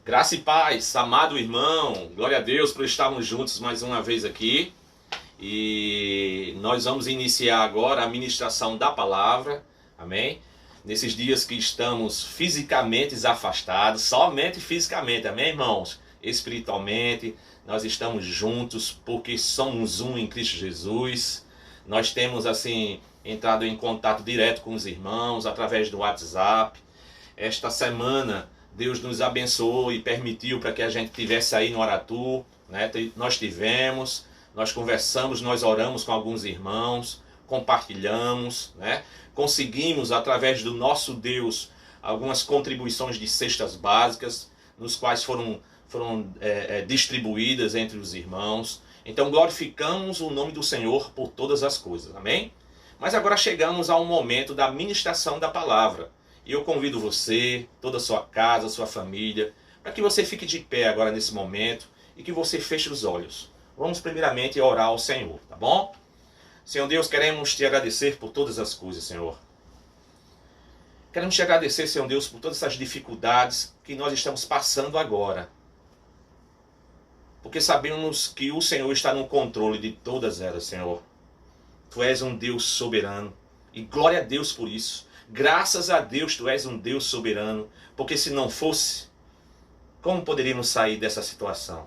Graça e paz, amado irmão, glória a Deus por estarmos juntos mais uma vez aqui. E nós vamos iniciar agora a ministração da palavra, amém? Nesses dias que estamos fisicamente afastados, somente fisicamente, amém, irmãos? Espiritualmente, nós estamos juntos porque somos um em Cristo Jesus. Nós temos, assim, entrado em contato direto com os irmãos através do WhatsApp. Esta semana Deus nos abençoou e permitiu para que a gente tivesse aí no Aratu, né? Nós conversamos, nós oramos com alguns irmãos, compartilhamos, né? Conseguimos através do nosso Deus algumas contribuições de cestas básicas, nos quais foram distribuídas entre os irmãos. Então glorificamos o nome do Senhor por todas as coisas, amém? Mas agora chegamos ao momento da ministração da palavra. E eu convido você, toda a sua casa, sua família, para que você fique de pé agora nesse momento e que você feche os olhos. Vamos primeiramente orar ao Senhor, tá bom? Senhor Deus, queremos te agradecer por todas as coisas, Senhor. Queremos te agradecer, Senhor Deus, por todas essas dificuldades que nós estamos passando agora. Porque sabemos que o Senhor está no controle de todas elas, Senhor. Tu és um Deus soberano e glória a Deus por isso. Graças a Deus tu és um Deus soberano, porque se não fosse, como poderíamos sair dessa situação?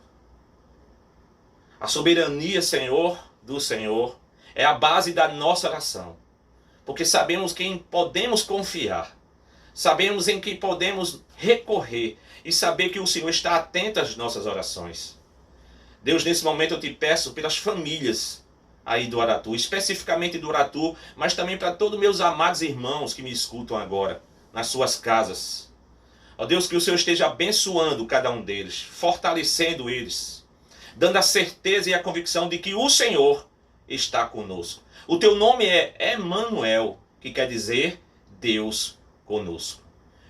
A soberania, Senhor, do Senhor é a base da nossa oração, porque sabemos quem podemos confiar, sabemos em quem podemos recorrer e saber que o Senhor está atento às nossas orações. Deus, nesse momento eu te peço pelas famílias aí do Aratu, especificamente do Aratu, mas também para todos meus amados irmãos que me escutam agora, nas suas casas. Ó Deus, que o Senhor esteja abençoando cada um deles, fortalecendo eles, dando a certeza e a convicção de que o Senhor está conosco. O teu nome é Emanuel, que quer dizer Deus conosco.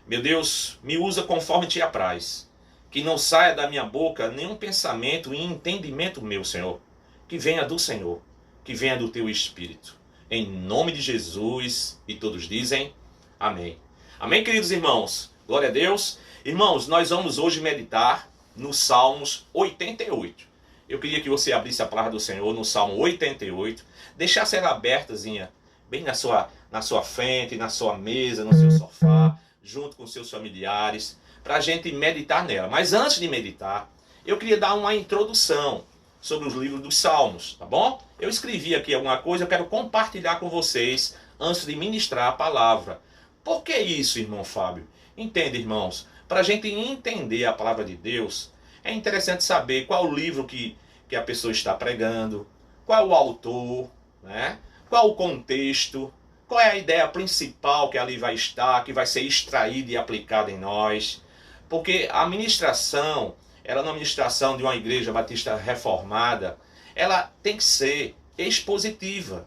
Meu Deus, me usa conforme te apraz, que não saia da minha boca nenhum pensamento e entendimento meu, Senhor, que venha do Senhor, que venha do teu Espírito. Em nome de Jesus. E todos dizem amém. Amém, queridos irmãos? Glória a Deus. Irmãos, nós vamos hoje meditar no Salmos 88. Eu queria que você abrisse a palavra do Senhor no Salmo 88. Deixasse ela abertazinha, bem na sua frente, na sua mesa, no seu sofá, junto com seus familiares, para a gente meditar nela. Mas antes de meditar, eu queria dar uma introdução sobre os livros dos Salmos, tá bom? Eu escrevi aqui alguma coisa, eu quero compartilhar com vocês antes de ministrar a palavra. Por que isso, irmão Fábio? Entende, irmãos? Para a gente entender a palavra de Deus, é interessante saber qual o livro que a pessoa está pregando, qual o autor, né? Qual o contexto, qual é a ideia principal que ali vai estar, que vai ser extraída e aplicada em nós. Porque a ministração, ela não é uma ministração de uma igreja batista reformada, ela tem que ser expositiva.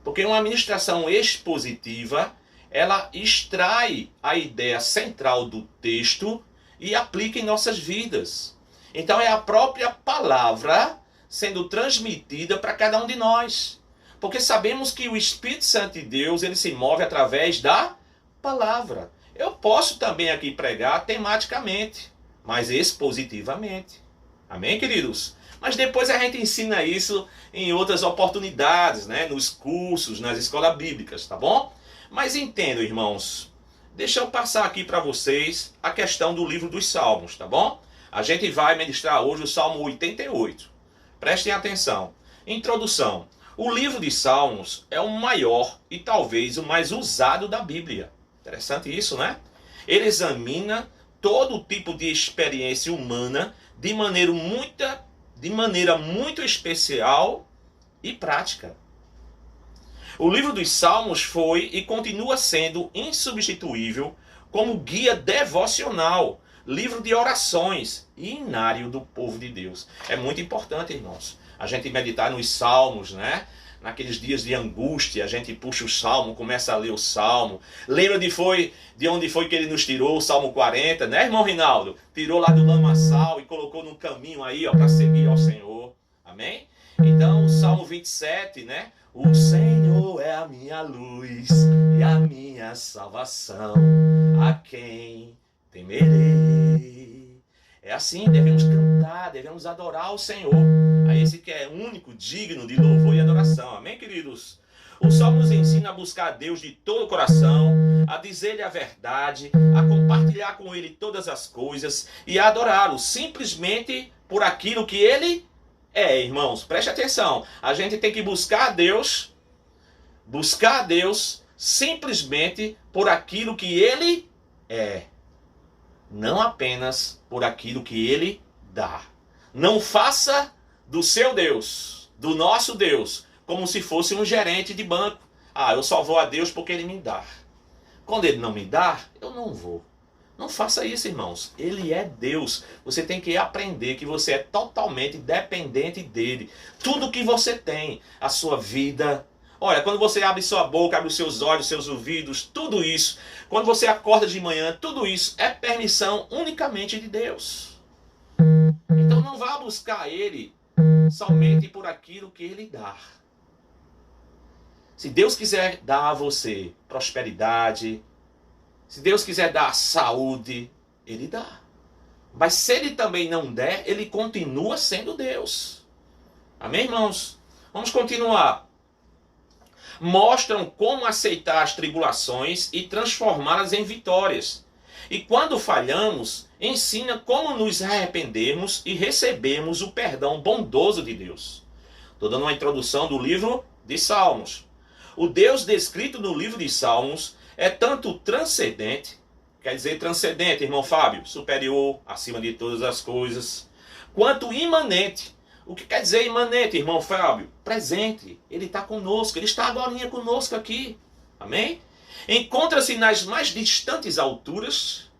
Porque uma ministração expositiva, ela extrai a ideia central do texto e aplica em nossas vidas. Então é a própria palavra sendo transmitida para cada um de nós. Porque sabemos que o Espírito Santo de Deus, ele se move através da palavra. Eu posso também aqui pregar tematicamente, mas expositivamente. Amém, queridos? Mas depois a gente ensina isso em outras oportunidades, né? Nos cursos, nas escolas bíblicas, tá bom? Mas entendo, irmãos, deixa eu passar aqui para vocês a questão do livro dos Salmos, tá bom? A gente vai ministrar hoje o Salmo 88. Prestem atenção. Introdução. O livro de Salmos é o maior e talvez o mais usado da Bíblia. Interessante isso, né? Ele examina todo tipo de experiência humana de maneira muito especial e prática. O livro dos Salmos foi e continua sendo insubstituível como guia devocional, livro de orações e inário do povo de Deus. É muito importante, irmãos, a gente meditar nos Salmos, né? Naqueles dias de angústia, a gente puxa o Salmo, começa a ler o Salmo. Lembra de onde foi que ele nos tirou, o Salmo 40, né, irmão Rinaldo? Tirou lá do lamaçal e colocou no caminho aí, ó, para seguir ao Senhor. Amém? Então, o Salmo 27, né? O Senhor é a minha luz e a minha salvação. A quem temerei? assim, devemos cantar, devemos adorar o Senhor. A esse que é único, digno de louvor e adoração. Amém, queridos? O Salmo nos ensina a buscar a Deus de todo o coração, a dizer-lhe a verdade, a compartilhar com Ele todas as coisas e a adorá-lo simplesmente por aquilo que Ele é, irmãos. Preste atenção. A gente tem que buscar a Deus simplesmente por aquilo que Ele é. Não apenas por aquilo que Ele dá. Não faça do seu Deus, do nosso Deus, como se fosse um gerente de banco. Ah, eu só vou a Deus porque Ele me dá. Quando Ele não me dá, eu não vou. Não faça isso, irmãos. Ele é Deus. Você tem que aprender que você é totalmente dependente dEle. Tudo que você tem, a sua vida. Olha, quando você abre sua boca, abre os seus olhos, seus ouvidos, tudo isso. Quando você acorda de manhã, tudo isso é permissão unicamente de Deus. Então não vá buscar Ele somente por aquilo que Ele dá. Se Deus quiser dar a você prosperidade, se Deus quiser dar saúde, Ele dá. Mas se Ele também não der, Ele continua sendo Deus. Amém, irmãos? Vamos continuar. Mostram como aceitar as tribulações e transformá-las em vitórias. E quando falhamos, ensina como nos arrependermos e recebermos o perdão bondoso de Deus. Estou dando uma introdução do livro de Salmos. O Deus descrito no livro de Salmos é tanto transcendente, quer dizer transcendente, irmão Fábio, superior, acima de todas as coisas, quanto imanente. O que quer dizer imanente, irmão Fábio? Presente. Ele está conosco, Ele está agora conosco aqui. Amém? Encontra-se nas mais distantes alturas,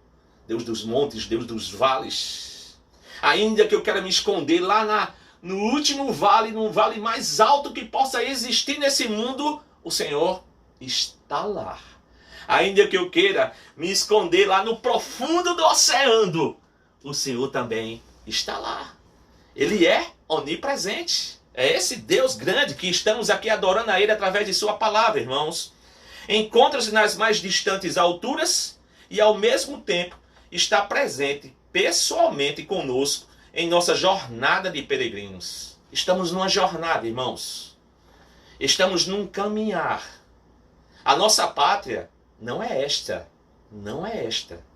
Deus dos montes, Deus dos vales. Ainda que eu queira me esconder lá no último vale, no vale mais alto que possa existir nesse mundo, o Senhor está lá. Ainda que eu queira me esconder lá no profundo do oceano, o Senhor também está lá. Ele é onipresente. É esse Deus grande que estamos aqui adorando a Ele através de sua palavra, irmãos. Encontra-se nas mais distantes alturas e ao mesmo tempo está presente pessoalmente conosco em nossa jornada de peregrinos. Estamos numa jornada, irmãos. Estamos num caminhar. A nossa pátria não é esta. Não é esta.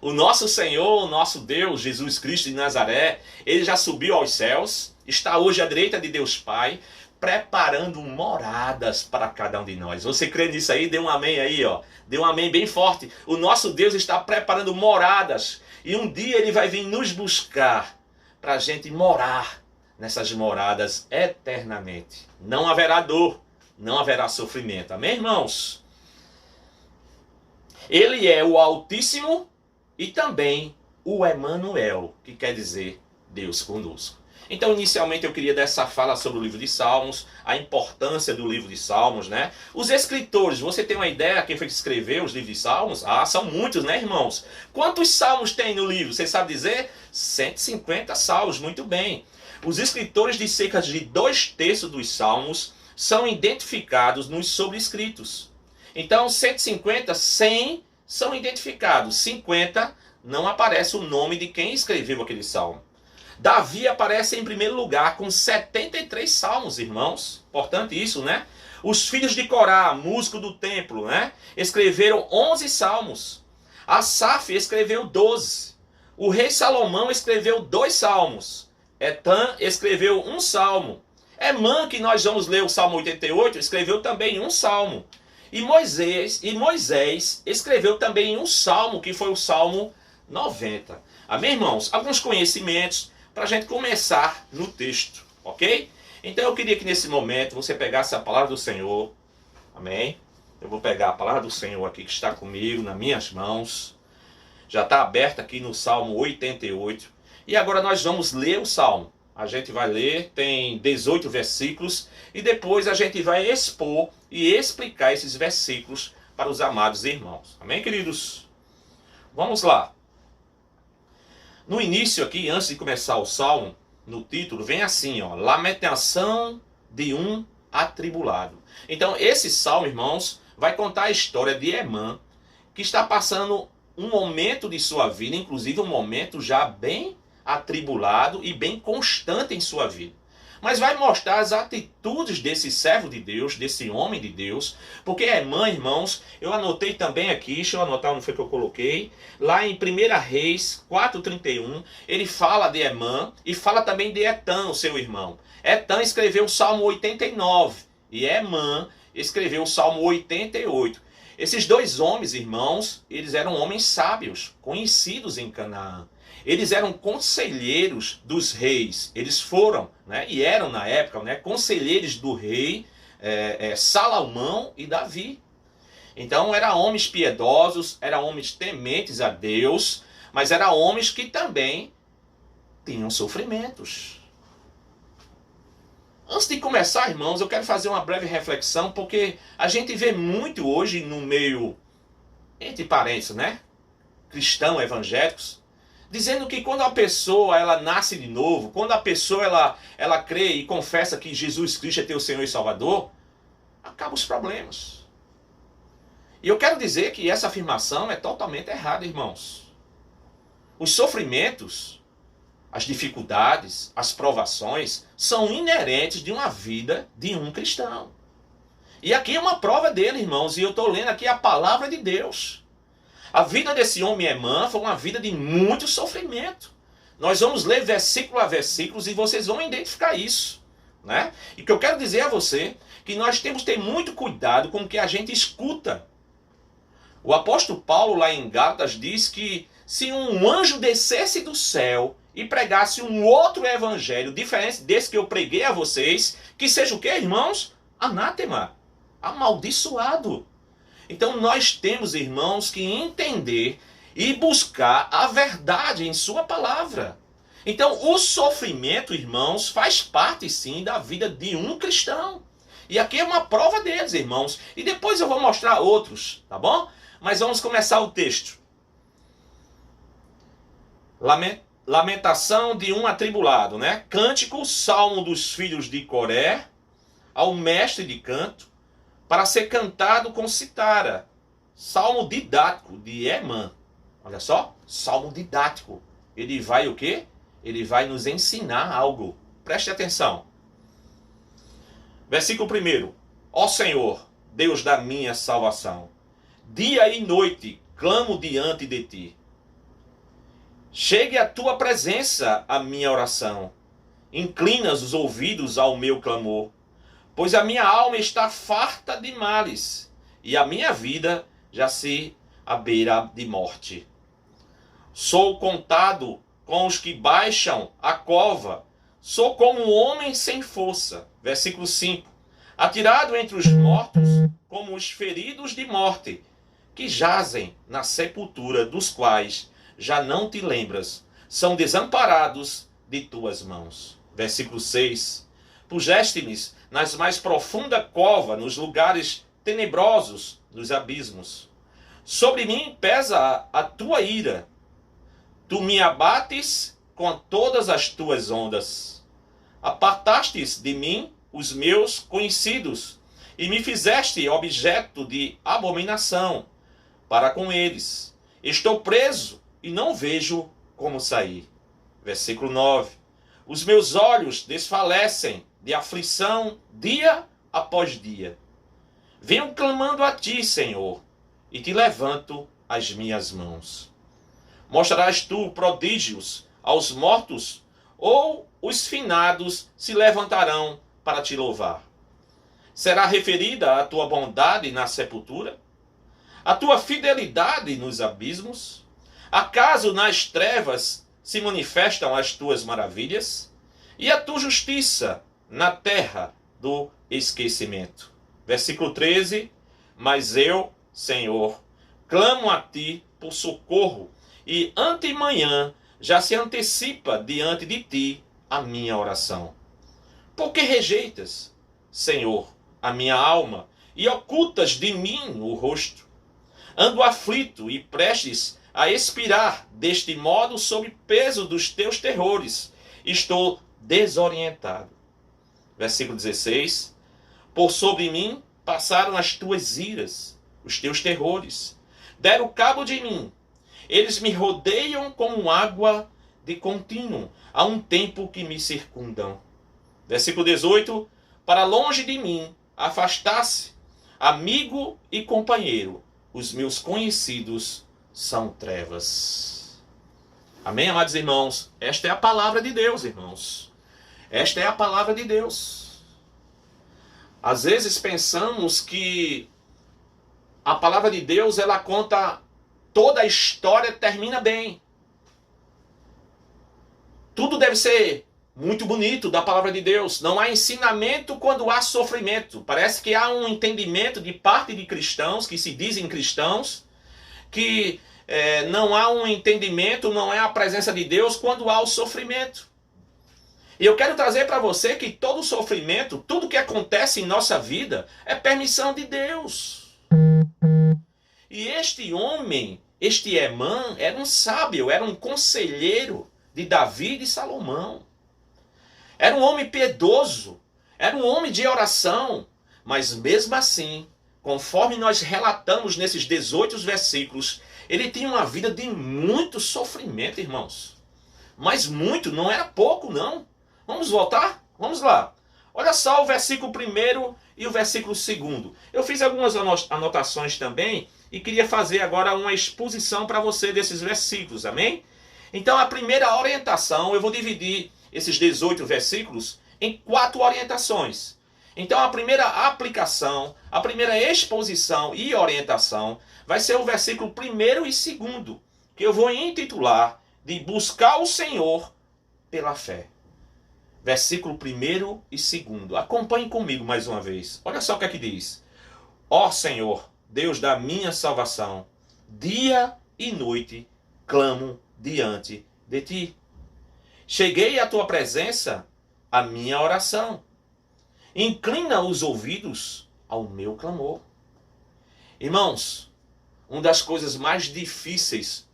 O nosso Senhor, o nosso Deus, Jesus Cristo de Nazaré, Ele já subiu aos céus, está hoje à direita de Deus Pai, preparando moradas para cada um de nós. Você crê nisso aí? Dê um amém aí, ó. Dê um amém bem forte. O nosso Deus está preparando moradas e um dia Ele vai vir nos buscar para a gente morar nessas moradas eternamente. Não haverá dor, não haverá sofrimento. Amém, irmãos? Ele é o Altíssimo e também o Emanuel, que quer dizer Deus conosco. Então, inicialmente, eu queria dar essa fala sobre o livro de Salmos, a importância do livro de Salmos, né? Os escritores, você tem uma ideia quem foi que escreveu os livros de Salmos? Ah, são muitos, né, irmãos? Quantos salmos tem no livro? Você sabe dizer? 150 salmos, muito bem. Os escritores de cerca de 2/3 dos salmos são identificados nos sobrescritos. Então, 150, 100 são identificados. 50 não aparece o nome de quem escreveu aquele salmo. Davi aparece em primeiro lugar com 73 salmos, irmãos. Importante isso, né? Os filhos de Corá, músico do templo, né? Escreveram 11 salmos. Asaf escreveu 12. O rei Salomão escreveu 2 salmos. Etã escreveu 1 salmo. Emã, que nós vamos ler o Salmo 88, escreveu também 1 salmo. E Moisés escreveu também 1 salmo, que foi o Salmo 90. Amém, irmãos? Alguns conhecimentos para a gente começar no texto, ok? Então eu queria que nesse momento você pegasse a palavra do Senhor, amém? Eu vou pegar a palavra do Senhor aqui que está comigo, nas minhas mãos. Já está aberta aqui no Salmo 88. E agora nós vamos ler o Salmo. A gente vai ler, tem 18 versículos, e depois a gente vai expor e explicar esses versículos para os amados irmãos. Amém, queridos? Vamos lá. No início aqui, antes de começar o Salmo, no título, vem assim, ó, lamentação de um atribulado. Então, esse Salmo, irmãos, vai contar a história de Emã, que está passando um momento de sua vida, inclusive um momento já bem atribulado e bem constante em sua vida. Mas vai mostrar as atitudes desse servo de Deus, desse homem de Deus, porque Emã, irmãos, eu anotei também aqui, deixa eu anotar onde foi que eu coloquei, lá em 1 Reis 4,31, ele fala de Emã e fala também de Etã, o seu irmão. Etã escreveu o Salmo 89 e Emã escreveu o Salmo 88. Esses dois homens, irmãos, eles eram homens sábios, conhecidos em Canaã. Eles eram conselheiros dos reis. Eles foram, né, e eram na época, né, conselheiros do rei Salomão e Davi. Então eram homens piedosos, eram homens tementes a Deus, mas eram homens que também tinham sofrimentos. Antes de começar, irmãos, eu quero fazer uma breve reflexão, porque a gente vê muito hoje no meio, entre parênteses, né, cristão, evangélicos, dizendo que quando a pessoa ela nasce de novo, quando a pessoa ela crê e confessa que Jesus Cristo é teu Senhor e Salvador, acabam os problemas. E eu quero dizer que essa afirmação é totalmente errada, irmãos. Os sofrimentos, as dificuldades, as provações são inerentes de uma vida de um cristão. E aqui é uma prova dele, irmãos, e eu estou lendo aqui a palavra de Deus. A vida desse homem Emã foi uma vida de muito sofrimento. Nós vamos ler versículo a versículo e vocês vão identificar isso, né? E o que eu quero dizer a você, que nós temos que ter muito cuidado com o que a gente escuta. O apóstolo Paulo lá em Gálatas diz que se um anjo descesse do céu e pregasse um outro evangelho diferente desse que eu preguei a vocês, que seja o quê, irmãos? Anátema, amaldiçoado. Então nós temos, irmãos, que entender e buscar a verdade em sua palavra. Então o sofrimento, irmãos, faz parte sim da vida de um cristão. E aqui é uma prova deles, irmãos. E depois eu vou mostrar outros, tá bom? Mas vamos começar o texto. Lamentação de um atribulado, né? Cântico, salmo dos filhos de Coré, ao mestre de canto, para ser cantado com citara. Salmo didático de Emã. Olha só, salmo didático. Ele vai o quê? Ele vai nos ensinar algo. Preste atenção. Versículo 1. Ó Senhor, Deus da minha salvação, dia e noite clamo diante de ti. Chegue à tua presença a minha oração. Inclinas os ouvidos ao meu clamor. Pois a minha alma está farta de males, e a minha vida já se à beira de morte. Sou contado com os que baixam a cova, sou como um homem sem força. Versículo 5. Atirado entre os mortos, como os feridos de morte, que jazem na sepultura, dos quais já não te lembras, são desamparados de tuas mãos. Versículo 6. Puseste-me nas mais profunda cova, nos lugares tenebrosos dos abismos. Sobre mim pesa a tua ira. Tu me abates com todas as tuas ondas. Apartastes de mim os meus conhecidos, e me fizeste objeto de abominação para com eles. Estou preso e não vejo como sair. Versículo 9. Os meus olhos desfalecem de aflição dia após dia. Venho clamando a ti, Senhor, e te levanto as minhas mãos. Mostrarás tu prodígios aos mortos, ou os finados se levantarão para te louvar? Será referida a tua bondade na sepultura? A tua fidelidade nos abismos? Acaso nas trevas se manifestam as tuas maravilhas? E a tua justiça na terra do esquecimento? Versículo 13. Mas eu, Senhor, clamo a ti por socorro, e antemanhã já se antecipa diante de ti a minha oração. Por que rejeitas, Senhor, a minha alma, e ocultas de mim o rosto? Ando aflito e prestes a expirar deste modo sob peso dos teus terrores. Estou desorientado. Versículo 16. Por sobre mim passaram as tuas iras, os teus terrores. Deram cabo de mim Eles me rodeiam como água de contínuo, há um tempo que me circundam. Versículo 18. Para longe de mim, afastasse, amigo e companheiro, os meus conhecidos são trevas. Amém, amados irmãos? Esta é a palavra de Deus, irmãos. Esta é a palavra de Deus. Às vezes pensamos que a palavra de Deus, ela conta toda a história, termina bem. Tudo deve ser muito bonito da palavra de Deus. Não há ensinamento quando há sofrimento. Parece que há um entendimento de parte de cristãos, que se dizem cristãos, que não há um entendimento, não é a presença de Deus quando há o sofrimento. E eu quero trazer para você que todo sofrimento, tudo que acontece em nossa vida, é permissão de Deus. E este homem, este Emã, era um sábio, era um conselheiro de Davi e de Salomão. Era um homem piedoso, era um homem de oração, mas mesmo assim, conforme nós relatamos nesses 18 versículos, ele tinha uma vida de muito sofrimento, irmãos. Mas muito, não era pouco, não. Vamos voltar? Vamos lá. Olha só o versículo 1 e o versículo 2. Eu fiz algumas anotações também e queria fazer agora uma exposição para você desses versículos, amém? Então a primeira orientação, eu vou dividir esses 18 versículos em 4 orientações. Então a primeira aplicação, a primeira exposição e orientação vai ser o versículo 1 e 2, que eu vou intitular de buscar o Senhor pela fé. Versículo 1 e 2. Acompanhe comigo mais uma vez. Olha só o que é que diz. Ó Senhor, Deus da minha salvação, dia e noite clamo diante de ti. Cheguei à tua presença, a minha oração. Inclina os ouvidos ao meu clamor. Irmãos, uma das coisas mais difíceis,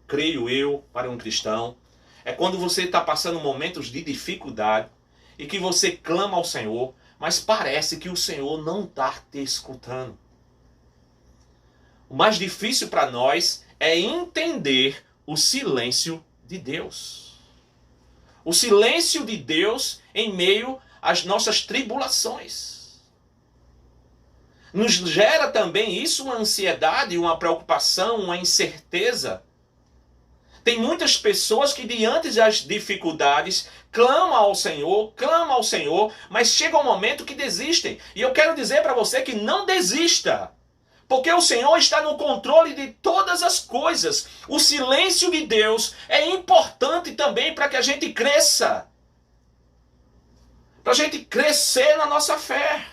creio eu, para um cristão, é quando você está passando momentos de dificuldade e que você clama ao Senhor, mas parece que o Senhor não está te escutando. O mais difícil para nós é entender o silêncio de Deus. O silêncio de Deus em meio às nossas tribulações. Nos gera também isso uma ansiedade, uma preocupação, uma incerteza. Tem muitas pessoas que diante das dificuldades clamam ao Senhor, mas chega um momento que desistem. E eu quero dizer para você que não desista. Porque o Senhor está no controle de todas as coisas. O silêncio de Deus é importante também para que a gente cresça. Para a gente crescer na nossa fé.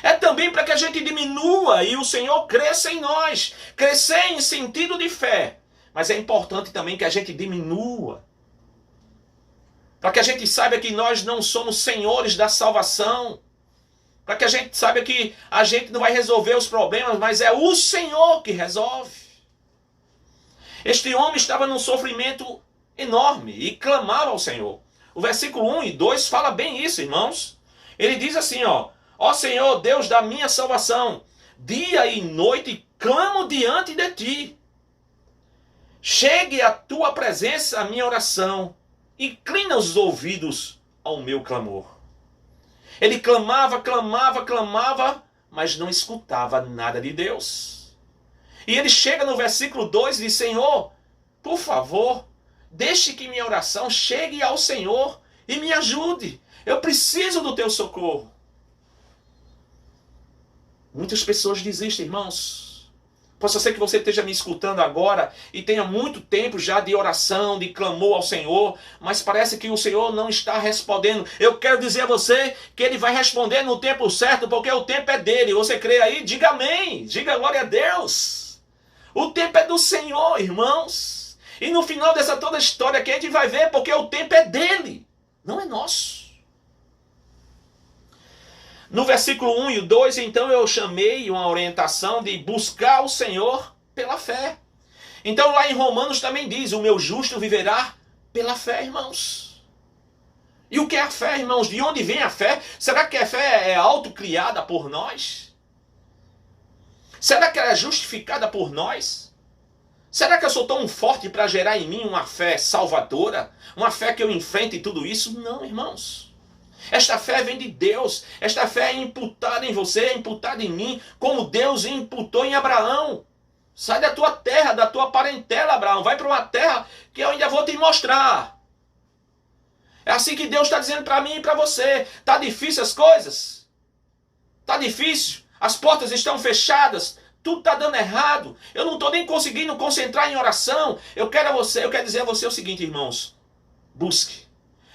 É também para que a gente diminua e o Senhor cresça em nós. Crescer em sentido de fé. Mas é importante também que a gente diminua. Para que a gente saiba que nós não somos senhores da salvação. Para que a gente saiba que a gente não vai resolver os problemas, mas é o Senhor que resolve. Este homem estava num sofrimento enorme e clamava ao Senhor. O versículo 1 e 2 fala bem isso, irmãos. Ele diz assim, ó Senhor, Deus da minha salvação, dia e noite clamo diante de ti. Chegue à tua presença a minha oração, inclina os ouvidos ao meu clamor. Ele clamava, mas não escutava nada de Deus. E ele chega no versículo 2 e diz, Senhor, por favor, deixe que minha oração chegue ao Senhor e me ajude. Eu preciso do teu socorro. Muitas pessoas desistem, irmãos. Possa ser que você esteja me escutando agora e tenha muito tempo já de oração, de clamor ao Senhor, mas parece que o Senhor não está respondendo. Eu quero dizer a você que Ele vai responder no tempo certo, porque o tempo é dele. Você crê aí? Diga amém. Diga glória a Deus. O tempo é do Senhor, irmãos. E no final dessa toda história aqui a gente vai ver, porque o tempo é dele, não é nosso. No versículo 1 e 2, então eu chamei uma orientação de buscar o Senhor pela fé. Então lá em Romanos também diz, o meu justo viverá pela fé, irmãos. E o que é a fé, irmãos? De onde vem a fé? Será que a fé é autocriada por nós? Será que ela é justificada por nós? Será que eu sou tão forte para gerar em mim uma fé salvadora? Uma fé que eu enfrente tudo isso? Não, irmãos. Esta fé vem de Deus. Esta fé é imputada em você, é imputada em mim, como Deus imputou em Abraão. Sai da tua terra, da tua parentela, Abraão. Vai para uma terra que eu ainda vou te mostrar. É assim que Deus está dizendo para mim e para você. Está difícil as coisas? Está difícil? As portas estão fechadas? Tudo está dando errado? Eu não estou nem conseguindo concentrar em oração? Eu quero dizer a você o seguinte, irmãos. Busque.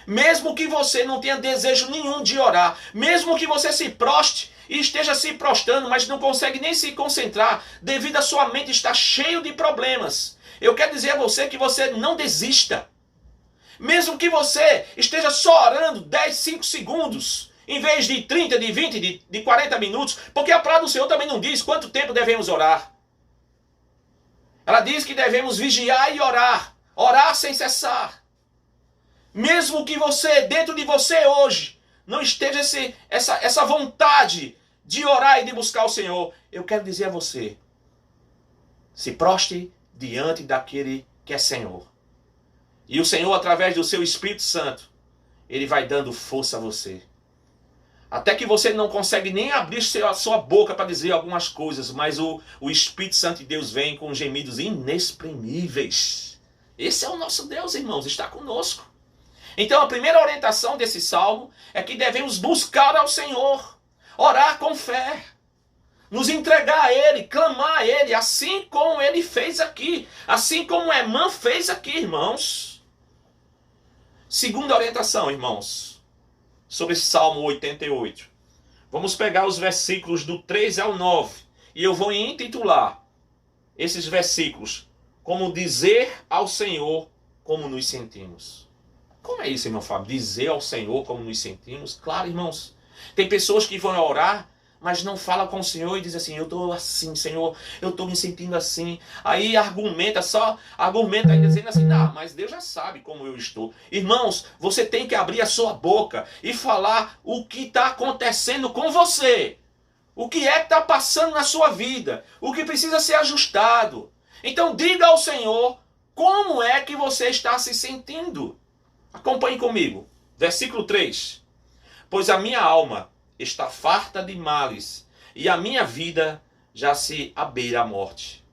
Mesmo que você não tenha desejo nenhum de orar, mesmo que você se proste e esteja se prostrando, mas não consegue nem se concentrar, devido a sua mente estar cheio de problemas, eu quero dizer a você que você não desista. Mesmo que você esteja só orando 10, 5 segundos, em vez de 30, de 20, de 40 minutos, porque a palavra do Senhor também não diz quanto tempo devemos orar. Ela diz que devemos vigiar e orar, orar sem cessar. Mesmo que você, dentro de você hoje, não esteja essa vontade de orar e de buscar o Senhor, eu quero dizer a você, se prostre diante daquele que é Senhor. E o Senhor, através do seu Espírito Santo, Ele vai dando força a você. Até que você não consegue nem abrir a sua boca para dizer algumas coisas, mas o Espírito Santo de Deus vem com gemidos inexprimíveis. Esse é o nosso Deus, irmãos, está conosco. Então a primeira orientação desse salmo é que devemos buscar ao Senhor, orar com fé, nos entregar a Ele, clamar a Ele, assim como Ele fez aqui, assim como Emã fez aqui, irmãos. Segunda orientação, irmãos, sobre esse Salmo 88. Vamos pegar os versículos do 3 ao 9 e eu vou intitular esses versículos como dizer ao Senhor como nos sentimos. Como é isso, irmão Fábio? Dizer ao Senhor como nos sentimos? Claro, irmãos. Tem pessoas que vão orar, mas não falam com o Senhor e dizem assim, eu estou assim, Senhor, eu estou me sentindo assim. Aí argumenta dizendo assim, mas Deus já sabe como eu estou. Irmãos, você tem que abrir a sua boca e falar o que está acontecendo com você. O que é que está passando na sua vida. O que precisa ser ajustado. Então diga ao Senhor como é que você está se sentindo. Acompanhe comigo. Versículo 3. Pois a minha alma está farta de males, e a minha vida já se abeira à morte.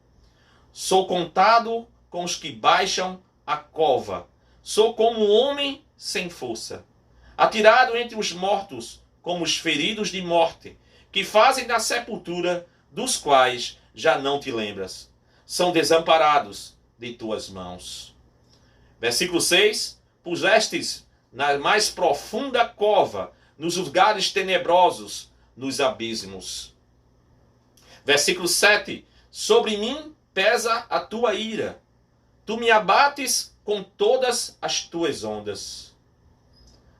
Sou contado com os que baixam a cova. Sou como um homem sem força. Atirado entre os mortos, como os feridos de morte, que fazem da sepultura, dos quais já não te lembras. São desamparados de tuas mãos. Versículo 6. Pusestes na mais profunda cova, nos lugares tenebrosos, nos abismos. Versículo 7. Sobre mim pesa a tua ira. Tu me abates com todas as tuas ondas.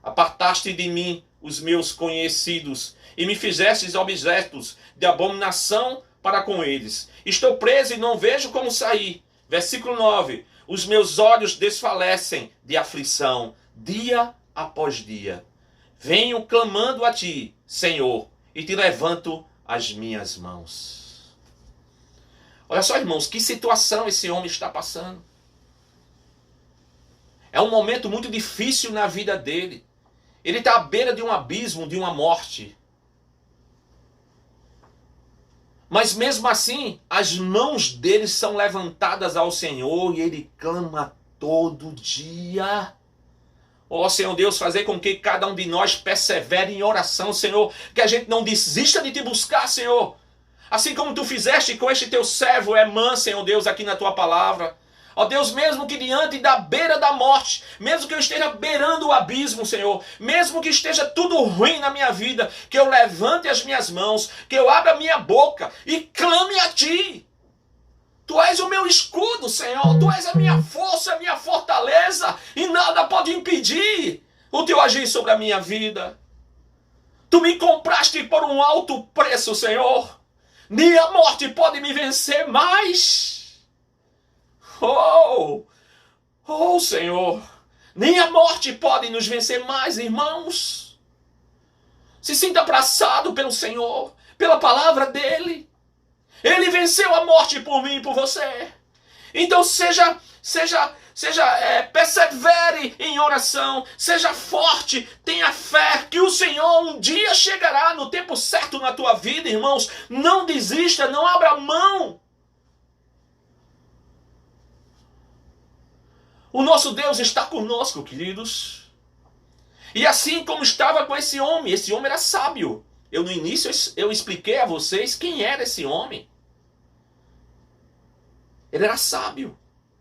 Apartaste de mim os meus conhecidos e me fizestes objetos de abominação para com eles. Estou preso e não vejo como sair. Versículo 9. Os meus olhos desfalecem de aflição, dia após dia. Venho clamando a ti, Senhor, e te levanto as minhas mãos. Olha só, irmãos, que situação esse homem está passando. É um momento muito difícil na vida dele. Ele está à beira de um abismo, de uma morte. Mas mesmo assim, as mãos dele são levantadas ao Senhor e ele clama todo dia. Ó Senhor Deus, fazer com que cada um de nós persevere em oração, Senhor. Que a gente não desista de te buscar, Senhor. Assim como tu fizeste com este teu servo Emã, Senhor Deus, aqui na tua palavra. Ó Deus, mesmo que diante da beira da morte, mesmo que eu esteja beirando o abismo, Senhor, mesmo que esteja tudo ruim na minha vida, que eu levante as minhas mãos, que eu abra a minha boca e clame a Ti. Tu és o meu escudo, Senhor, Tu és a minha força, a minha fortaleza, e nada pode impedir o Teu agir sobre a minha vida. Tu me compraste por um alto preço, Senhor, nem a morte pode me vencer mais. Oh, Senhor, nem a morte pode nos vencer mais, irmãos. Se sinta abraçado pelo Senhor, pela palavra dele. Ele venceu a morte por mim e por você. Então persevere em oração, seja forte, tenha fé que o Senhor um dia chegará no tempo certo na tua vida, irmãos. Não desista, não abra mão. O nosso Deus está conosco, queridos. E assim como estava com esse homem era sábio. No início eu expliquei a vocês quem era esse homem. Ele era sábio.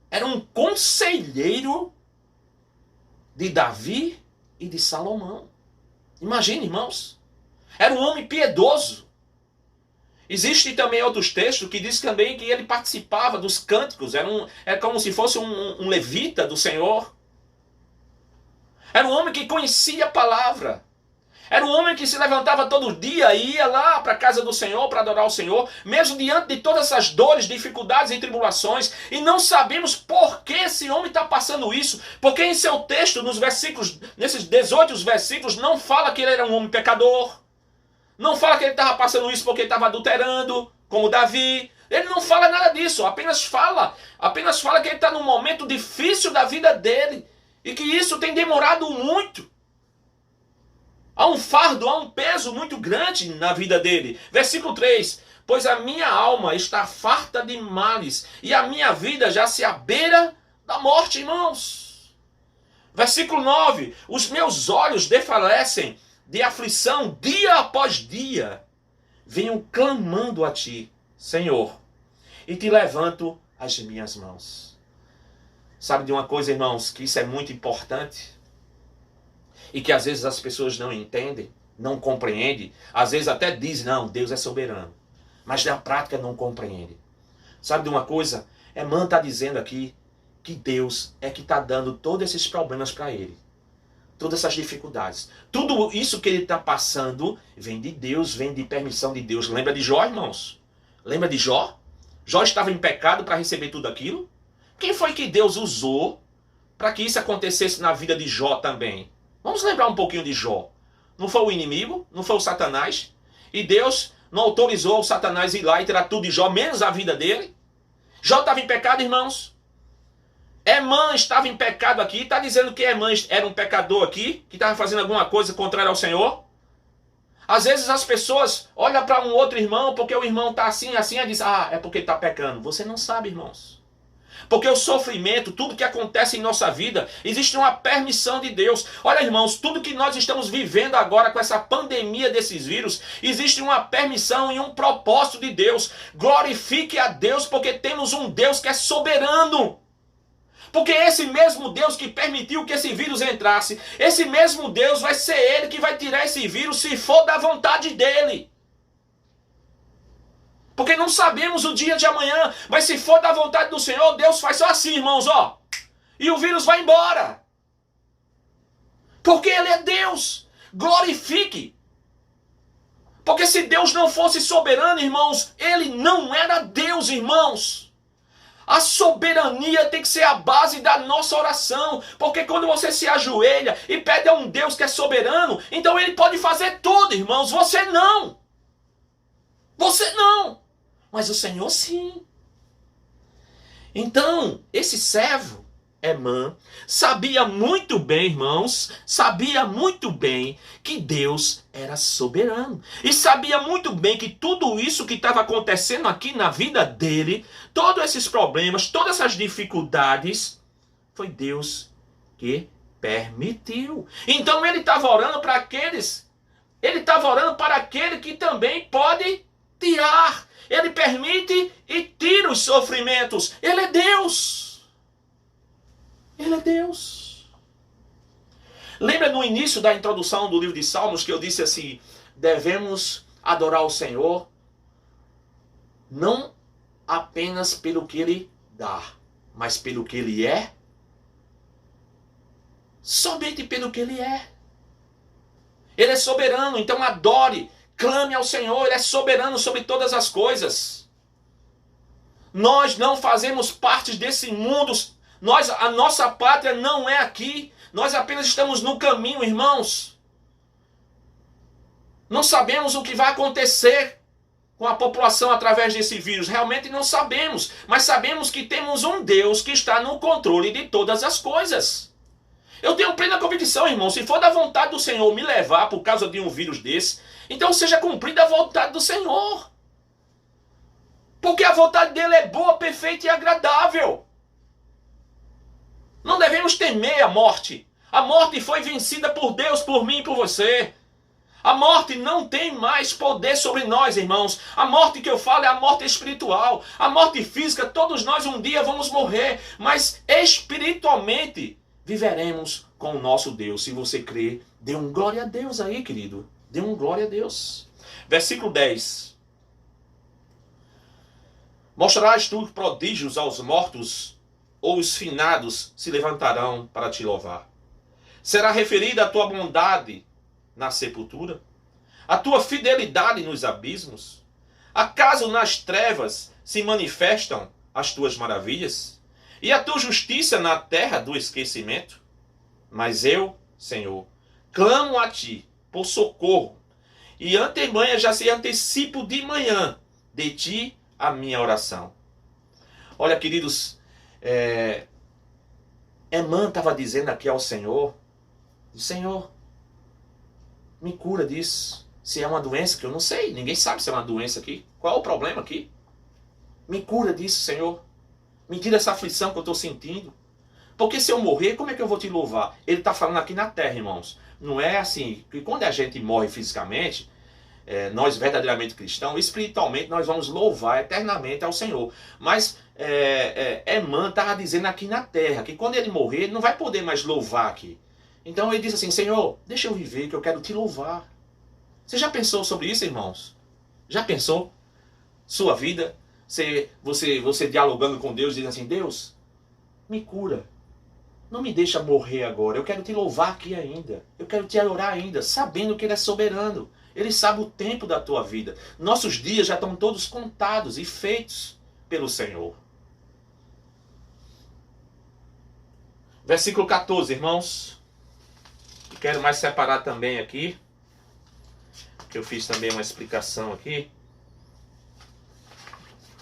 Era um conselheiro de Davi e de Salomão. Imagine, irmãos. Era um homem piedoso. Existem também outros textos que diz também que ele participava dos cânticos. Era como se fosse um levita do Senhor. Era um homem que conhecia a palavra. Era um homem que se levantava todo dia e ia lá para a casa do Senhor para adorar o Senhor, mesmo diante de todas essas dores, dificuldades e tribulações. E não sabemos por que esse homem está passando isso. Porque em seu texto, nesses 18 versículos, não fala que ele era um homem pecador. Não fala que ele estava passando isso porque ele estava adulterando, como Davi. Ele não fala nada disso, apenas fala que ele está num momento difícil da vida dele. E que isso tem demorado muito. Há um fardo, há um peso muito grande na vida dele. Versículo 3. Pois a minha alma está farta de males, e a minha vida já se abeira da morte, irmãos. Versículo 9. Os meus olhos desfalecem de aflição dia após dia. Venho clamando a ti, Senhor, e te levanto as minhas mãos. Sabe de uma coisa, irmãos, que isso é muito importante? E que às vezes as pessoas não entendem, não compreendem. Às vezes até dizem, não, Deus é soberano. Mas na prática não compreendem. Sabe de uma coisa? Emmanuel está dizendo aqui que Deus é que está dando todos esses problemas para ele. Todas essas dificuldades. Tudo isso que ele está passando vem de Deus, vem de permissão de Deus. Lembra de Jó, irmãos? Lembra de Jó? Jó estava em pecado para receber tudo aquilo? Quem foi que Deus usou para que isso acontecesse na vida de Jó também? Vamos lembrar um pouquinho de Jó. Não foi o inimigo? Não foi o Satanás? E Deus não autorizou o Satanás ir lá e tirar tudo de Jó, menos a vida dele? Jó estava em pecado, irmãos? Emã estava em pecado aqui. Está dizendo que Emã era um pecador aqui? Que estava fazendo alguma coisa contrária ao Senhor? Às vezes as pessoas olham para um outro irmão, porque o irmão está assim, e diz, é porque está pecando. Você não sabe, irmãos. Porque o sofrimento, tudo que acontece em nossa vida, existe uma permissão de Deus. Olha, irmãos, tudo que nós estamos vivendo agora com essa pandemia desses vírus, existe uma permissão e um propósito de Deus. Glorifique a Deus, porque temos um Deus que é soberano. Porque esse mesmo Deus que permitiu que esse vírus entrasse, esse mesmo Deus vai ser Ele que vai tirar esse vírus se for da vontade dEle. Porque não sabemos o dia de amanhã, mas se for da vontade do Senhor, Deus faz só assim, irmãos, ó. E o vírus vai embora. Porque Ele é Deus. Glorifique. Porque se Deus não fosse soberano, irmãos, Ele não era Deus, irmãos. A soberania tem que ser a base da nossa oração. Porque quando você se ajoelha e pede a um Deus que é soberano, então Ele pode fazer tudo, irmãos. Você não. Você não. Mas o Senhor sim. Então, esse servo, Emã, sabia muito bem, irmãos, sabia muito bem que Deus era soberano. E sabia muito bem que tudo isso que estava acontecendo aqui na vida dele, todos esses problemas, todas essas dificuldades, foi Deus que permitiu. Então ele estava orando para aqueles, ele estava orando para aquele que também pode tirar. Ele permite e tira os sofrimentos. Ele é Deus. Ele é Deus. Lembra no início da introdução do livro de Salmos que eu disse assim, devemos adorar o Senhor não apenas pelo que Ele dá, mas pelo que Ele é? Somente pelo que Ele é. Ele é soberano, então adore. Clame ao Senhor, Ele é soberano sobre todas as coisas. Nós não fazemos parte desse mundo. A nossa pátria não é aqui. Nós apenas estamos no caminho, irmãos. Não sabemos o que vai acontecer com a população através desse vírus? Realmente não sabemos, mas sabemos que temos um Deus que está no controle de todas as coisas. Eu tenho plena convicção, irmão, se for da vontade do Senhor me levar por causa de um vírus desse, então seja cumprida a vontade do Senhor. Porque a vontade dele é boa, perfeita e agradável. Não devemos temer a morte. A morte foi vencida por Deus, por mim e por você. A morte não tem mais poder sobre nós, irmãos. A morte que eu falo é a morte espiritual. A morte física, todos nós um dia vamos morrer. Mas espiritualmente viveremos com o nosso Deus. Se você crê, dê um glória a Deus aí, querido. Dê um glória a Deus. Versículo 10. Mostrarás tu prodígios aos mortos, ou os finados se levantarão para te louvar. Será referida a tua bondade na sepultura? A tua fidelidade nos abismos? Acaso nas trevas se manifestam as tuas maravilhas? E a tua justiça na terra do esquecimento? Mas eu, Senhor, clamo a ti por socorro, e antemanhã já se antecipo de manhã de ti a minha oração. Olha, queridos, Emã estava dizendo aqui ao Senhor, Senhor, me cura disso. Se é uma doença que eu não sei, ninguém sabe se é uma doença aqui. Qual é o problema aqui? Me cura disso, Senhor. Me tira essa aflição que eu estou sentindo. Porque se eu morrer, como é que eu vou te louvar? Ele está falando aqui na terra, irmãos. Não é assim, que quando a gente morre fisicamente, nós verdadeiramente cristãos, espiritualmente nós vamos louvar eternamente ao Senhor. Mas Emã estava dizendo aqui na terra, que quando ele morrer, ele não vai poder mais louvar aqui. Então ele disse assim, Senhor, deixa eu viver, que eu quero te louvar. Você já pensou sobre isso, irmãos? Já pensou? Sua vida, você dialogando com Deus, diz assim, Deus, me cura. Não me deixa morrer agora, eu quero te louvar aqui ainda. Eu quero te adorar ainda, sabendo que Ele é soberano. Ele sabe o tempo da tua vida. Nossos dias já estão todos contados e feitos pelo Senhor. Versículo 14, irmãos. Quero mais separar também aqui, que eu fiz também uma explicação aqui.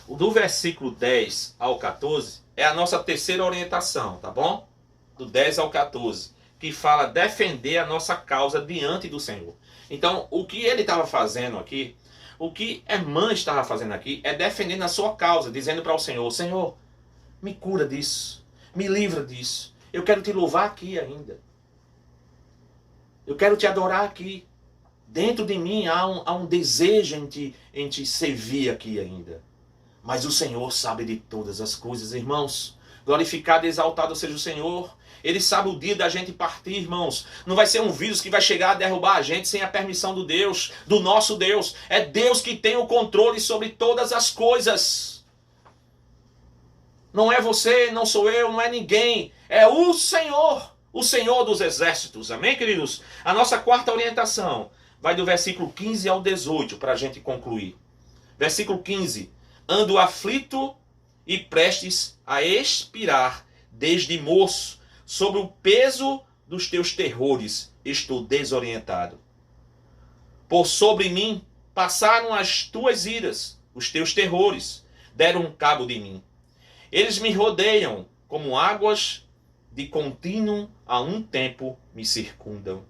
O do versículo 10 ao 14 é a nossa terceira orientação, tá bom? Do 10 ao 14, que fala defender a nossa causa diante do Senhor. Então, o que ele estava fazendo aqui, o que Emã estava fazendo aqui, é defendendo a sua causa, dizendo para o Senhor, Senhor, me cura disso, me livra disso, eu quero te louvar aqui ainda. Eu quero te adorar aqui. Dentro de mim há um desejo em te servir aqui ainda. Mas o Senhor sabe de todas as coisas, irmãos. Glorificado e exaltado seja o Senhor. Ele sabe o dia da gente partir, irmãos. Não vai ser um vírus que vai chegar a derrubar a gente sem a permissão do Deus, do nosso Deus. É Deus que tem o controle sobre todas as coisas. Não é você, não sou eu, não é ninguém. É o Senhor dos exércitos. Amém, queridos? A nossa quarta orientação vai do versículo 15 ao 18, para a gente concluir. Versículo 15. Ando aflito e prestes a expirar desde moço. Sobre o peso dos teus terrores estou desorientado. Por sobre mim passaram as tuas iras, os teus terrores deram cabo de mim. Eles me rodeiam como águas de contínuo a um tempo me circundam.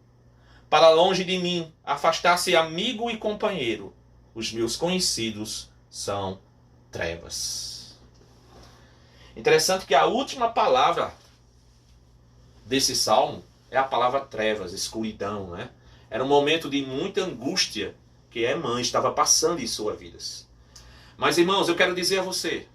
Para longe de mim afastar-se amigo e companheiro. Os meus conhecidos são trevas. Interessante que a última palavra desse salmo é a palavra trevas, escuridão, né? Era um momento de muita angústia que Emã estava passando em sua vida. Mas, irmãos, eu quero dizer a você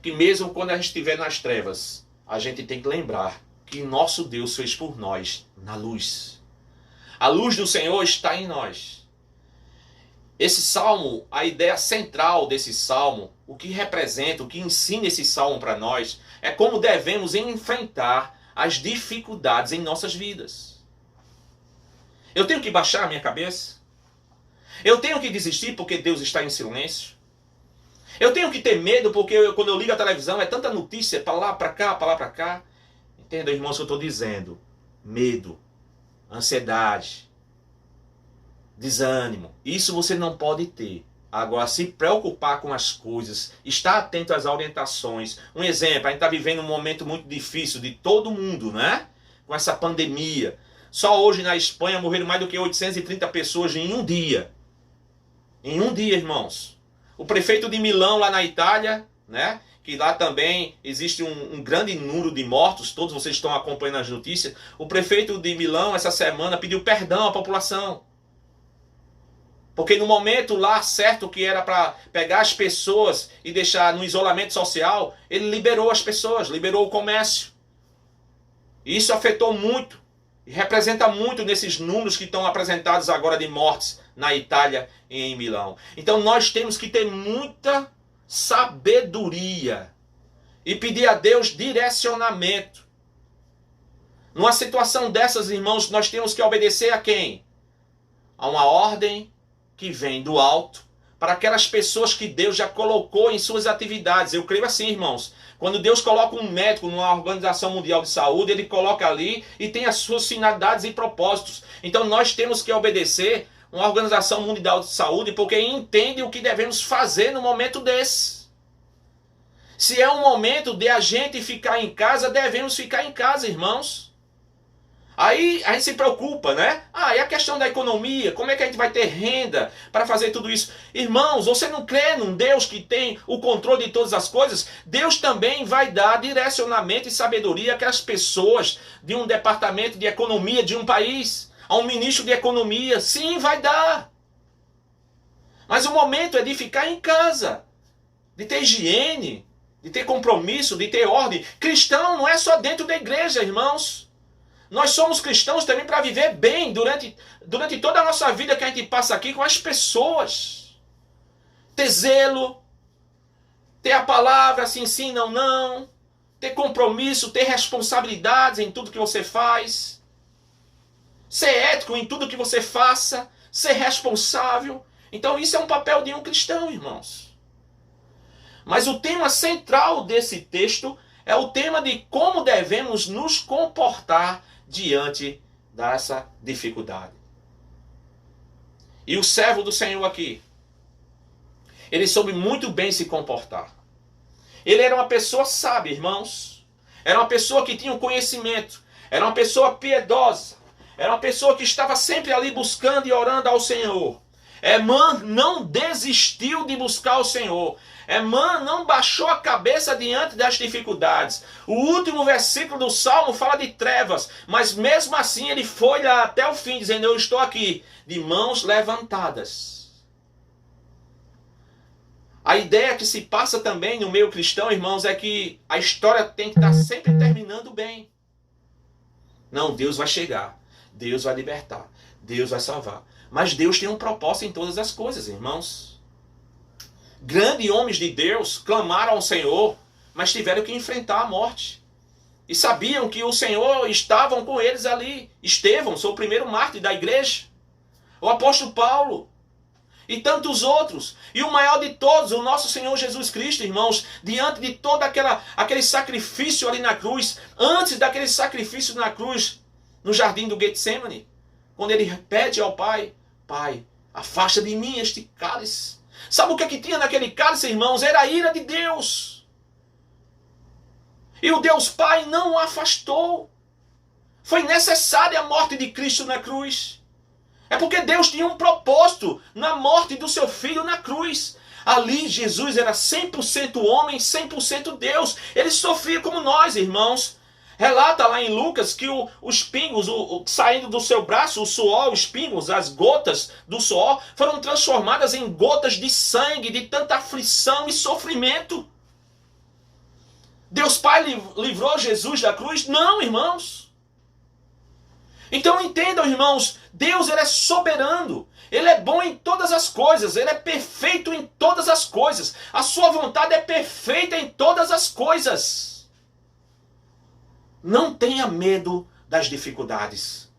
que mesmo quando a gente estiver nas trevas, a gente tem que lembrar que nosso Deus fez por nós na luz. A luz do Senhor está em nós. Esse salmo, a ideia central desse salmo, o que representa, o que ensina esse salmo para nós, é como devemos enfrentar as dificuldades em nossas vidas. Eu tenho que baixar a minha cabeça? Eu tenho que desistir porque Deus está em silêncio? Eu tenho que ter medo porque quando eu ligo a televisão é tanta notícia para lá, para cá, para lá, para cá? Entenda, irmãos, o que eu estou dizendo. Medo, ansiedade, desânimo. Isso você não pode ter Agora, se preocupar com as coisas, estar atento às orientações. Um exemplo, a gente está vivendo um momento muito difícil de todo mundo, né? Com essa pandemia. Só hoje na Espanha morreram mais do que 830 pessoas em um dia. Em um dia, irmãos. O prefeito de Milão, lá na Itália, né? Que lá também existe um grande número de mortos, todos vocês estão acompanhando as notícias. O prefeito de Milão, essa semana, pediu perdão à população. Porque no momento lá certo que era para pegar as pessoas e deixar no isolamento social, ele liberou as pessoas, liberou o comércio. E isso afetou muito, e representa muito nesses números que estão apresentados agora de mortes na Itália e em Milão. Então nós temos que ter muita sabedoria e pedir a Deus direcionamento. Numa situação dessas, irmãos, nós temos que obedecer a quem? A uma ordem que vem do alto para aquelas pessoas que Deus já colocou em suas atividades. Eu creio assim, irmãos. Quando Deus coloca um médico numa Organização Mundial de Saúde, ele coloca ali e tem as suas finalidades e propósitos. Então nós temos que obedecer uma Organização Mundial de Saúde porque entende o que devemos fazer no momento desse. Se é um momento de a gente ficar em casa, devemos ficar em casa, irmãos. Aí a gente se preocupa, né? E a questão da economia, como é que a gente vai ter renda para fazer tudo isso? Irmãos, você não crê num Deus que tem o controle de todas as coisas? Deus também vai dar direcionamento e sabedoria àquelas pessoas de um departamento de economia de um país, a um ministro de economia. Sim, vai dar. Mas o momento é de ficar em casa, de ter higiene, de ter compromisso, de ter ordem. Cristão não é só dentro da igreja, irmãos. Nós somos cristãos também para viver bem durante toda a nossa vida que a gente passa aqui com as pessoas. Ter zelo, ter a palavra, sim, sim, não, não. Ter compromisso, ter responsabilidades em tudo que você faz. Ser ético em tudo que você faça. Ser responsável. Então isso é um papel de um cristão, irmãos. Mas o tema central desse texto é o tema de como devemos nos comportar diante dessa dificuldade. E o servo do Senhor aqui, ele soube muito bem se comportar. Ele era uma pessoa sábia, irmãos. Era uma pessoa que tinha um conhecimento. Era uma pessoa piedosa. Era uma pessoa que estava sempre ali buscando e orando ao Senhor. Emã não desistiu de buscar o Senhor. Emã não baixou a cabeça diante das dificuldades. O último versículo do Salmo fala de trevas, mas mesmo assim ele foi lá até o fim, dizendo: eu estou aqui, de mãos levantadas. A ideia que se passa também no meio cristão, irmãos, é que a história tem que estar sempre terminando bem. Não, Deus vai chegar, Deus vai libertar, Deus vai salvar. Mas Deus tem um propósito em todas as coisas, irmãos. Grandes homens de Deus clamaram ao Senhor, mas tiveram que enfrentar a morte. E sabiam que o Senhor estava com eles ali. Estevão, o primeiro mártir da igreja. O apóstolo Paulo. E tantos outros. E o maior de todos, o nosso Senhor Jesus Cristo, irmãos. Diante de todo aquele sacrifício ali na cruz. Antes daquele sacrifício na cruz, no jardim do Getsemane. Quando ele pede ao Pai: Pai, afasta de mim este cálice. Sabe o que tinha naquele cálice, irmãos? Era a ira de Deus. E o Deus Pai não o afastou. Foi necessária a morte de Cristo na cruz. É porque Deus tinha um propósito na morte do seu Filho na cruz. Ali Jesus era 100% homem, 100% Deus. Ele sofria como nós, irmãos. Relata lá em Lucas que os pingos, saindo do seu braço, o suor, os pingos, as gotas do suor, foram transformadas em gotas de sangue, de tanta aflição e sofrimento. Deus Pai livrou Jesus da cruz? Não, irmãos. Então entendam, irmãos, Deus ele é soberano. Ele é bom em todas as coisas. Ele é perfeito em todas as coisas. A sua vontade é perfeita em todas as coisas. Não tenha medo das dificuldades.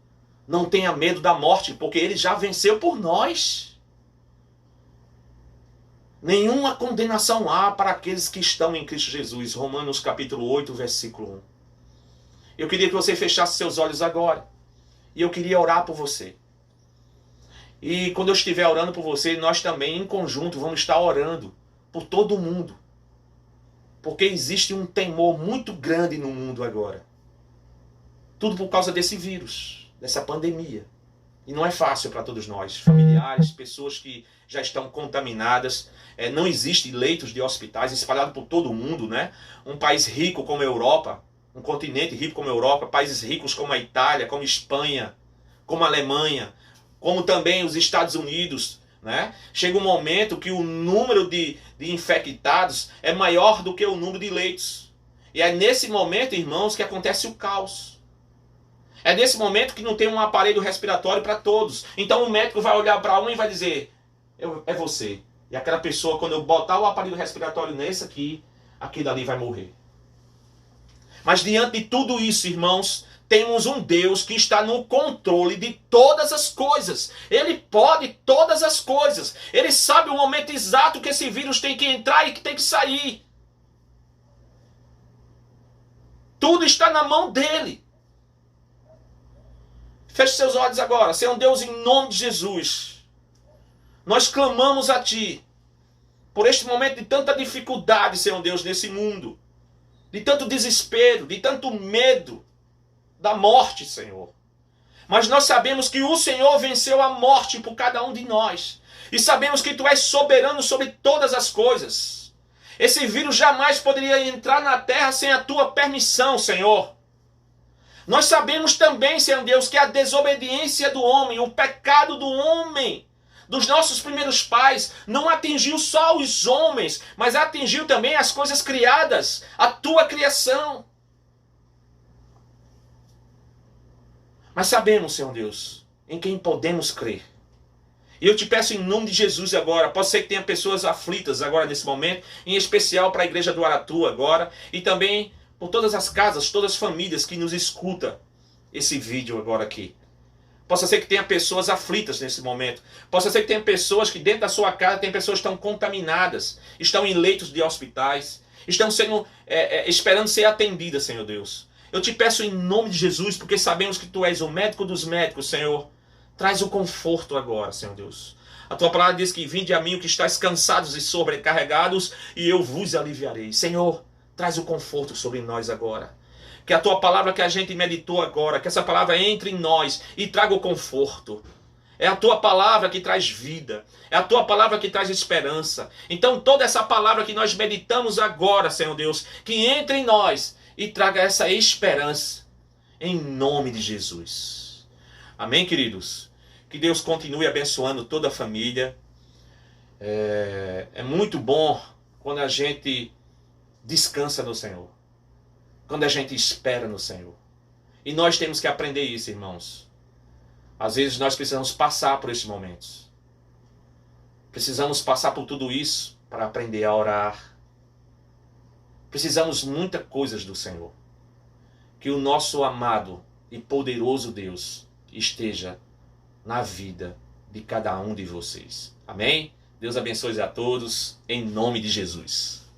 Não tenha medo da morte, porque ele já venceu por nós. Nenhuma condenação há para aqueles que estão em Cristo Jesus. Romanos capítulo 8, versículo 1. Eu queria que você fechasse seus olhos agora. E eu queria orar por você. E quando eu estiver orando por você, nós também em conjunto vamos estar orando por todo mundo. Porque existe um temor muito grande no mundo agora. Tudo por causa desse vírus, dessa pandemia. E não é fácil para todos nós, familiares, pessoas que já estão contaminadas. Não existem leitos de hospitais espalhados por todo o mundo, né? Um país rico como a Europa, um continente rico como a Europa, países ricos como a Itália, como a Espanha, como a Alemanha, como também os Estados Unidos, né? Chega um momento que o número de infectados é maior do que o número de leitos. E é nesse momento, irmãos, que acontece o caos. É nesse momento que não tem um aparelho respiratório para todos. Então o médico vai olhar para um e vai dizer, é você. E aquela pessoa, quando eu botar o aparelho respiratório nesse aqui, aquele ali vai morrer. Mas diante de tudo isso, irmãos, temos um Deus que está no controle de todas as coisas. Ele pode todas as coisas. Ele sabe o momento exato que esse vírus tem que entrar e que tem que sair. Tudo está na mão dele. Feche seus olhos agora. Senhor Deus, em nome de Jesus, nós clamamos a Ti por este momento de tanta dificuldade, Senhor Deus, nesse mundo. De tanto desespero, de tanto medo da morte, Senhor. Mas nós sabemos que o Senhor venceu a morte por cada um de nós. E sabemos que Tu és soberano sobre todas as coisas. Esse vírus jamais poderia entrar na terra sem a Tua permissão, Senhor. Nós sabemos também, Senhor Deus, que a desobediência do homem, o pecado do homem, dos nossos primeiros pais, não atingiu só os homens, mas atingiu também as coisas criadas, a Tua criação. Mas sabemos, Senhor Deus, em quem podemos crer. E eu te peço em nome de Jesus agora, pode ser que tenha pessoas aflitas agora nesse momento, em especial para a igreja do Aratu agora, e também por todas as casas, todas as famílias que nos escutam esse vídeo agora aqui. Possa ser que tenha pessoas aflitas nesse momento. Possa ser que tenha pessoas que dentro da sua casa tem pessoas que estão contaminadas, estão em leitos de hospitais, estão sendo esperando ser atendidas, Senhor Deus. Eu te peço em nome de Jesus, porque sabemos que Tu és o médico dos médicos, Senhor. Traz o conforto agora, Senhor Deus. A Tua palavra diz que vinde a mim o que estáis cansados e sobrecarregados, e eu vos aliviarei. Senhor, traz o conforto sobre nós agora. Que a Tua palavra que a gente meditou agora, que essa palavra entre em nós e traga o conforto. É a Tua palavra que traz vida. É a Tua palavra que traz esperança. Então toda essa palavra que nós meditamos agora, Senhor Deus, que entre em nós e traga essa esperança. Em nome de Jesus. Amém, queridos? Que Deus continue abençoando toda a família. É muito bom quando a gente descansa no Senhor. Quando a gente espera no Senhor. E nós temos que aprender isso, irmãos. Às vezes nós precisamos passar por esses momentos. Precisamos passar por tudo isso para aprender a orar. Precisamos muitas coisas do Senhor. Que o nosso amado e poderoso Deus esteja na vida de cada um de vocês. Amém? Deus abençoe a todos, em nome de Jesus.